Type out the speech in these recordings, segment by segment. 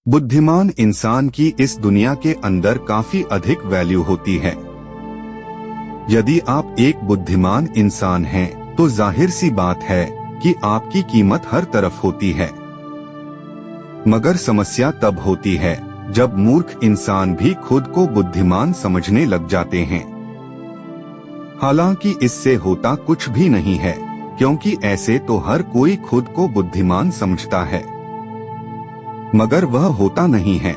बुद्धिमान इंसान की इस दुनिया के अंदर काफी अधिक वैल्यू होती है। यदि आप एक बुद्धिमान इंसान हैं, तो जाहिर सी बात है कि आपकी कीमत हर तरफ होती है। मगर समस्या तब होती है जब मूर्ख इंसान भी खुद को बुद्धिमान समझने लग जाते हैं। हालांकि इससे होता कुछ भी नहीं है, क्योंकि ऐसे तो हर कोई खुद को बुद्धिमान समझता है, मगर वह होता नहीं है।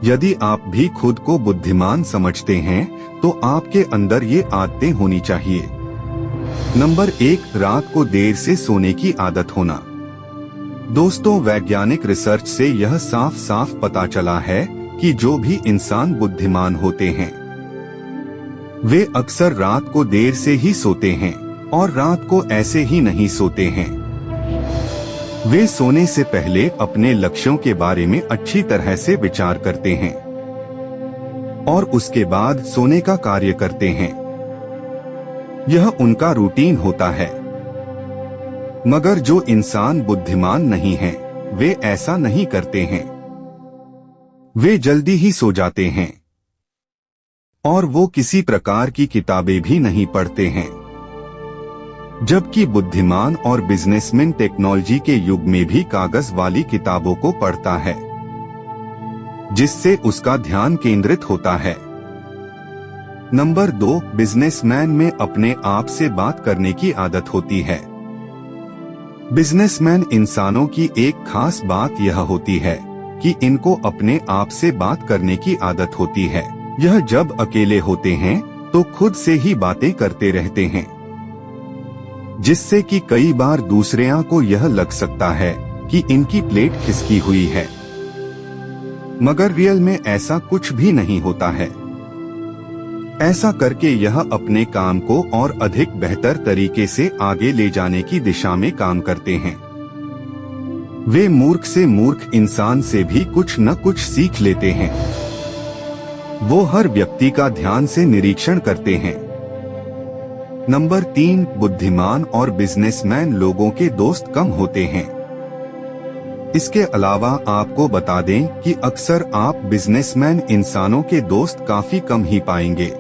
यदि आप भी खुद को बुद्धिमान समझते हैं, तो आपके अंदर ये आदतें होनी चाहिए। नंबर 1, रात को देर से सोने की आदत होना। दोस्तों, वैज्ञानिक रिसर्च से यह साफ साफ पता चला है कि जो भी इंसान बुद्धिमान होते हैं, वे अक्सर रात को देर से ही सोते हैं और रात को ऐसे ही नहीं सोते हैं। वे सोने से पहले अपने लक्ष्यों के बारे में अच्छी तरह से विचार करते हैं और उसके बाद सोने का कार्य करते हैं। यह उनका रूटीन होता है। मगर जो इंसान बुद्धिमान नहीं है, वे ऐसा नहीं करते हैं। वे जल्दी ही सो जाते हैं और वो किसी प्रकार की किताबें भी नहीं पढ़ते हैं। जबकि बुद्धिमान और बिजनेसमैन टेक्नोलॉजी के युग में भी कागज वाली किताबों को पढ़ता है, जिससे उसका ध्यान केंद्रित होता है। नंबर 2, बिजनेसमैन में अपने आप से बात करने की आदत होती है। बिजनेसमैन इंसानों की एक खास बात यह होती है कि इनको अपने आप से बात करने की आदत होती है। यह जब अकेले होते हैं तो खुद से ही बातें करते रहते हैं, जिससे कि कई बार दूसरों को यह लग सकता है कि इनकी प्लेट खिसकी हुई है, मगर रियल में ऐसा कुछ भी नहीं होता है। ऐसा करके यह अपने काम को और अधिक बेहतर तरीके से आगे ले जाने की दिशा में काम करते हैं। वे मूर्ख से मूर्ख इंसान से भी कुछ न कुछ सीख लेते हैं। वो हर व्यक्ति का ध्यान से निरीक्षण करते हैं। नंबर 3, बुद्धिमान और बिजनेसमैन लोगों के दोस्त कम होते हैं। इसके अलावा आपको बता दें कि अक्सर आप बिजनेसमैन इंसानों के दोस्त काफी कम ही पाएंगे,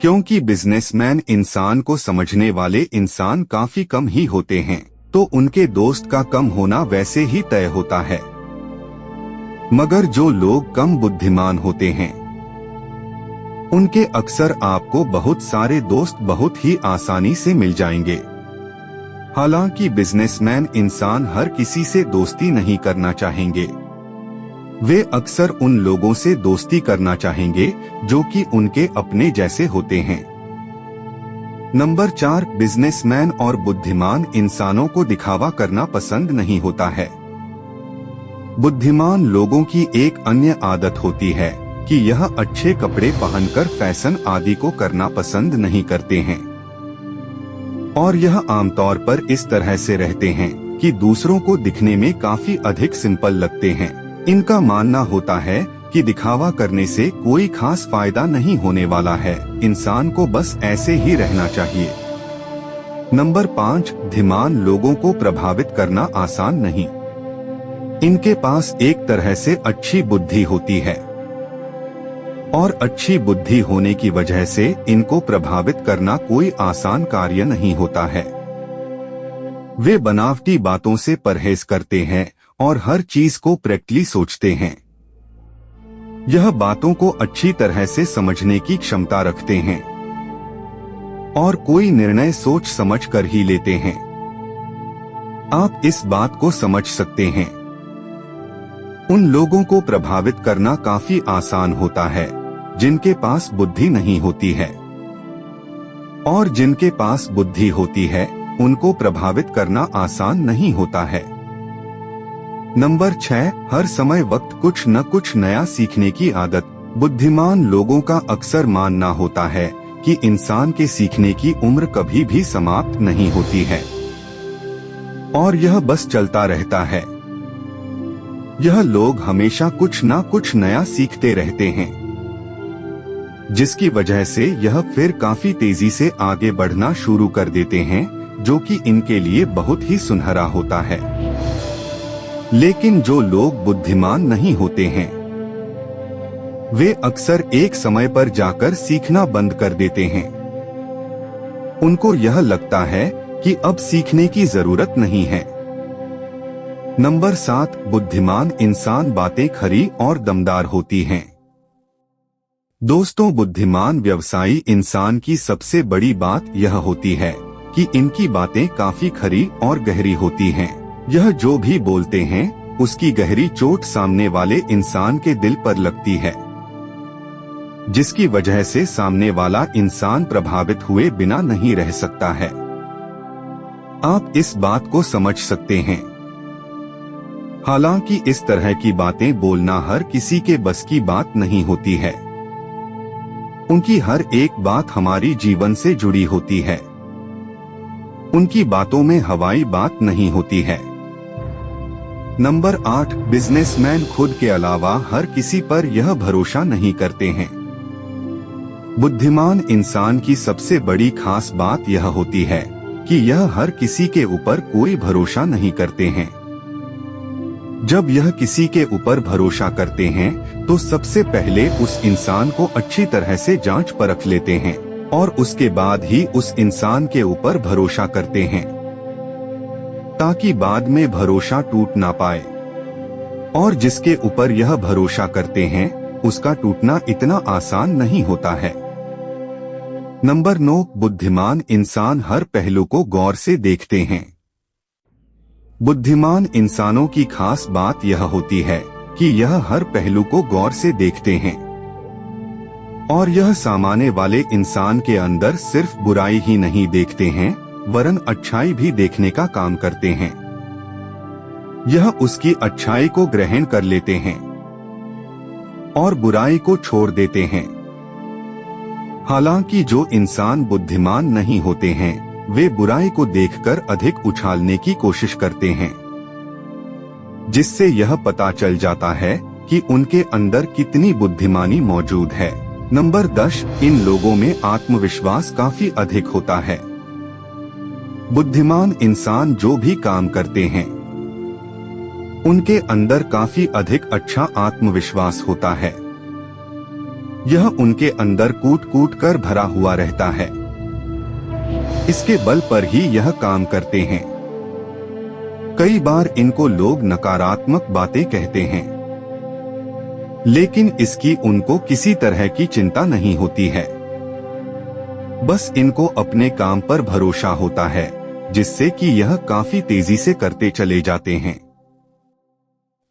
क्योंकि बिजनेसमैन इंसान को समझने वाले इंसान काफी कम ही होते हैं, तो उनके दोस्त का कम होना वैसे ही तय होता है। मगर जो लोग कम बुद्धिमान होते हैं, उनके अक्सर आपको बहुत सारे दोस्त बहुत ही आसानी से मिल जाएंगे। हालांकि बिजनेसमैन इंसान हर किसी से दोस्ती नहीं करना चाहेंगे। वे अक्सर उन लोगों से दोस्ती करना चाहेंगे जो कि उनके अपने जैसे होते हैं। नंबर 4, बिजनेसमैन और बुद्धिमान इंसानों को दिखावा करना पसंद नहीं होता है। बुद्धिमान लोगों की एक अन्य आदत होती है कि यह अच्छे कपड़े पहनकर फैशन आदि को करना पसंद नहीं करते हैं, और यह आमतौर पर इस तरह से रहते हैं कि दूसरों को दिखने में काफी अधिक सिंपल लगते हैं। इनका मानना होता है कि दिखावा करने से कोई खास फायदा नहीं होने वाला है, इंसान को बस ऐसे ही रहना चाहिए। नंबर 5, धीमान लोगों को प्रभावित करना आसान नहीं। इनके पास एक तरह से अच्छी बुद्धि होती है, और अच्छी बुद्धि होने की वजह से इनको प्रभावित करना कोई आसान कार्य नहीं होता है। वे बनावटी बातों से परहेज करते हैं और हर चीज को प्रैक्टिकली सोचते हैं। यह बातों को अच्छी तरह से समझने की क्षमता रखते हैं और कोई निर्णय सोच समझ कर ही लेते हैं। आप इस बात को समझ सकते हैं। उन लोगों को प्रभावित करना काफी आसान होता है जिनके पास बुद्धि नहीं होती है, और जिनके पास बुद्धि होती है उनको प्रभावित करना आसान नहीं होता है। नंबर 6, हर समय वक्त कुछ न कुछ नया सीखने की आदत। बुद्धिमान लोगों का अक्सर मानना होता है कि इंसान के सीखने की उम्र कभी भी समाप्त नहीं होती है और यह बस चलता रहता है। यह लोग हमेशा कुछ न कुछ नया सीखते रहते हैं, जिसकी वजह से यह फिर काफी तेजी से आगे बढ़ना शुरू कर देते हैं, जो कि इनके लिए बहुत ही सुनहरा होता है। लेकिन जो लोग बुद्धिमान नहीं होते हैं वे अक्सर एक समय पर जाकर सीखना बंद कर देते हैं। उनको यह लगता है कि अब सीखने की जरूरत नहीं है। नंबर 7, बुद्धिमान इंसान बातें खरी और दमदार होती हैं। दोस्तों, बुद्धिमान व्यवसायी इंसान की सबसे बड़ी बात यह होती है कि इनकी बातें काफी खरी और गहरी होती हैं। यह जो भी बोलते हैं उसकी गहरी चोट सामने वाले इंसान के दिल पर लगती है, जिसकी वजह से सामने वाला इंसान प्रभावित हुए बिना नहीं रह सकता है। आप इस बात को समझ सकते हैं। हालांकि इस तरह की बातें बोलना हर किसी के बस की बात नहीं होती है। उनकी हर एक बात हमारी जीवन से जुड़ी होती है। उनकी बातों में हवाई बात नहीं होती है। नंबर 8, बिजनेसमैन खुद के अलावा हर किसी पर यह भरोसा नहीं करते हैं। बुद्धिमान इंसान की सबसे बड़ी खास बात यह होती है कि यह हर किसी के ऊपर कोई भरोसा नहीं करते हैं। जब यह किसी के ऊपर भरोसा करते हैं तो सबसे पहले उस इंसान को अच्छी तरह से जांच परख लेते हैं और उसके बाद ही उस इंसान के ऊपर भरोसा करते हैं, ताकि बाद में भरोसा टूट ना पाए। और जिसके ऊपर यह भरोसा करते हैं उसका टूटना इतना आसान नहीं होता है। नंबर 9, बुद्धिमान इंसान हर पहलू को गौर से देखते हैं। बुद्धिमान इंसानों की खास बात यह होती है कि यह हर पहलू को गौर से देखते हैं और यह सामने वाले इंसान के अंदर सिर्फ बुराई ही नहीं देखते हैं वरन अच्छाई भी देखने का काम करते हैं। यह उसकी अच्छाई को ग्रहण कर लेते हैं और बुराई को छोड़ देते हैं। हालांकि जो इंसान बुद्धिमान नहीं होते हैं वे बुराई को देखकर अधिक उछालने की कोशिश करते हैं, जिससे यह पता चल जाता है कि उनके अंदर कितनी बुद्धिमानी मौजूद है। नंबर 10, इन लोगों में आत्मविश्वास काफी अधिक होता है। बुद्धिमान इंसान जो भी काम करते हैं उनके अंदर काफी अधिक अच्छा आत्मविश्वास होता है। यह उनके अंदर कूट कूट कर भरा हुआ रहता है। इसके बल पर ही यह काम करते हैं। कई बार इनको लोग नकारात्मक बातें कहते हैं, लेकिन इसकी उनको किसी तरह की चिंता नहीं होती है। बस इनको अपने काम पर भरोसा होता है, जिससे कि यह काफी तेजी से करते चले जाते हैं।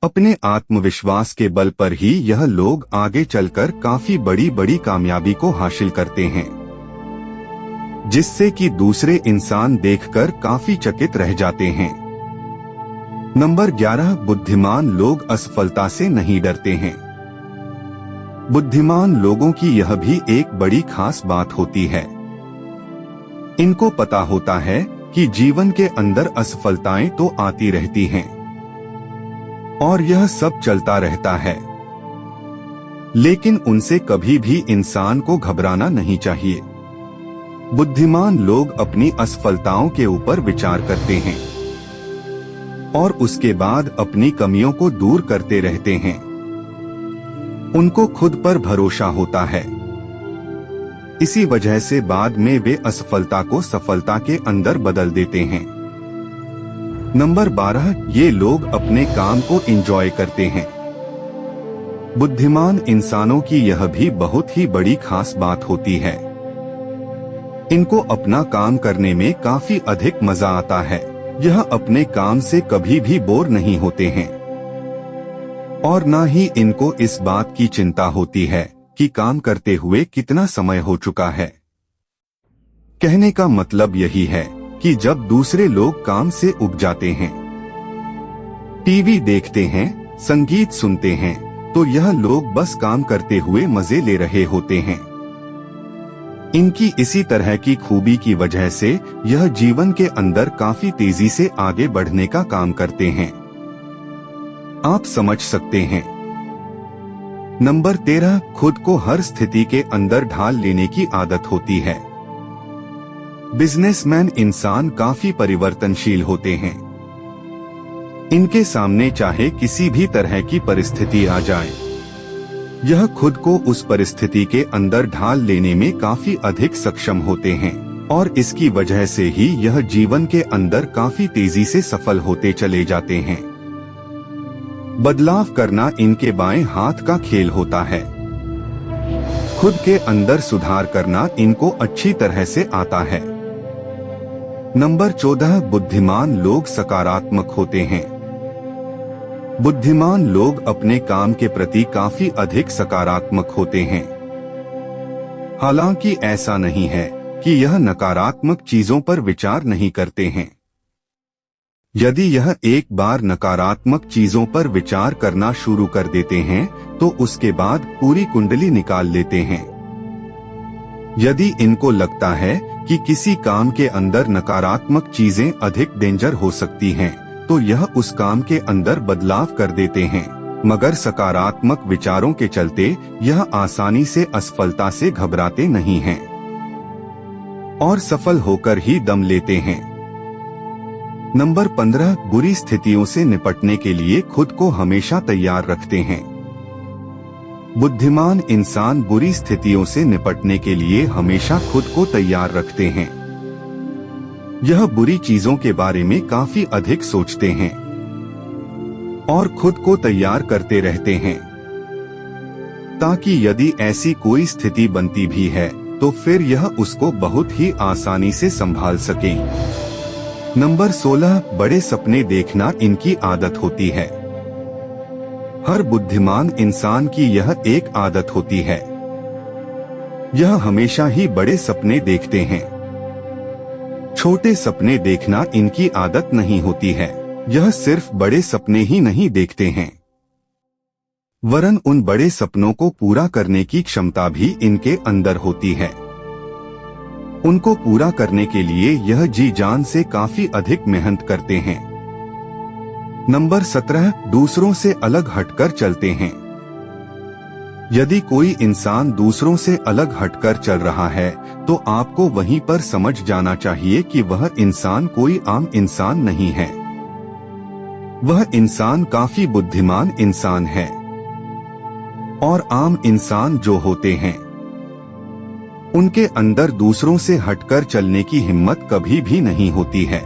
अपने आत्मविश्वास के बल पर ही यह लोग आगे चलकर काफी बड़ी बड़ी कामयाबी को हासिल करते हैं, जिससे कि दूसरे इंसान देखकर काफी चकित रह जाते हैं। नंबर 11, बुद्धिमान लोग असफलता से नहीं डरते हैं। बुद्धिमान लोगों की यह भी एक बड़ी खास बात होती है। इनको पता होता है कि जीवन के अंदर असफलताएं तो आती रहती हैं और यह सब चलता रहता है, लेकिन उनसे कभी भी इंसान को घबराना नहीं चाहिए। बुद्धिमान लोग अपनी असफलताओं के ऊपर विचार करते हैं और उसके बाद अपनी कमियों को दूर करते रहते हैं। उनको खुद पर भरोसा होता है, इसी वजह से बाद में वे असफलता को सफलता के अंदर बदल देते हैं। नंबर 12, ये लोग अपने काम को एंजॉय करते हैं। बुद्धिमान इंसानों की यह भी बहुत ही बड़ी खास बात होती है। इनको अपना काम करने में काफी अधिक मजा आता है। यह अपने काम से कभी भी बोर नहीं होते हैं और न ही इनको इस बात की चिंता होती है कि काम करते हुए कितना समय हो चुका है। कहने का मतलब यही है कि जब दूसरे लोग काम से उब जाते हैं, टीवी देखते हैं, संगीत सुनते हैं, तो यह लोग बस काम करते हुए मजे ले रहे होते हैं। इनकी इसी तरह की खूबी की वजह से यह जीवन के अंदर काफी तेजी से आगे बढ़ने का काम करते हैं। आप समझ सकते हैं। नंबर 13, खुद को हर स्थिति के अंदर ढाल लेने की आदत होती है। बिजनेसमैन इंसान काफी परिवर्तनशील होते हैं। इनके सामने चाहे किसी भी तरह की परिस्थिति आ जाए, यह खुद को उस परिस्थिति के अंदर ढाल लेने में काफी अधिक सक्षम होते हैं और इसकी वजह से ही यह जीवन के अंदर काफी तेजी से सफल होते चले जाते हैं। बदलाव करना इनके बाएं हाथ का खेल होता है। खुद के अंदर सुधार करना इनको अच्छी तरह से आता है। नंबर 14, बुद्धिमान लोग सकारात्मक होते हैं। बुद्धिमान लोग अपने काम के प्रति काफी अधिक सकारात्मक होते हैं। हालांकि ऐसा नहीं है कि यह नकारात्मक चीजों पर विचार नहीं करते हैं। यदि यह एक बार नकारात्मक चीजों पर विचार करना शुरू कर देते हैं तो उसके बाद पूरी कुंडली निकाल लेते हैं। यदि इनको लगता है कि किसी काम के अंदर नकारात्मक चीजें अधिक डेंजर हो सकती हैं, तो यह उस काम के अंदर बदलाव कर देते हैं, मगर सकारात्मक विचारों के चलते यह आसानी से असफलता से घबराते नहीं हैं और सफल होकर ही दम लेते हैं। नंबर 15, बुरी स्थितियों से निपटने के लिए खुद को हमेशा तैयार रखते हैं। बुद्धिमान इंसान बुरी स्थितियों से निपटने के लिए हमेशा खुद को तैयार रखते हैं। यह बुरी चीजों के बारे में काफी अधिक सोचते हैं और खुद को तैयार करते रहते हैं ताकि यदि ऐसी कोई स्थिति बनती भी है तो फिर यह उसको बहुत ही आसानी से संभाल सकें। नंबर 16, बड़े सपने देखना इनकी आदत होती है। हर बुद्धिमान इंसान की यह एक आदत होती है। यह हमेशा ही बड़े सपने देखते हैं। छोटे सपने देखना इनकी आदत नहीं होती है। यह सिर्फ बड़े सपने ही नहीं देखते हैं, वरन उन बड़े सपनों को पूरा करने की क्षमता भी इनके अंदर होती है। उनको पूरा करने के लिए यह जी जान से काफी अधिक मेहनत करते हैं। नंबर 17, दूसरों से अलग हटकर चलते हैं। यदि कोई इंसान दूसरों से अलग हटकर चल रहा है तो आपको वहीं पर समझ जाना चाहिए कि वह इंसान कोई आम इंसान नहीं है। वह इंसान काफी बुद्धिमान इंसान है और आम इंसान जो होते हैं उनके अंदर दूसरों से हटकर चलने की हिम्मत कभी भी नहीं होती है।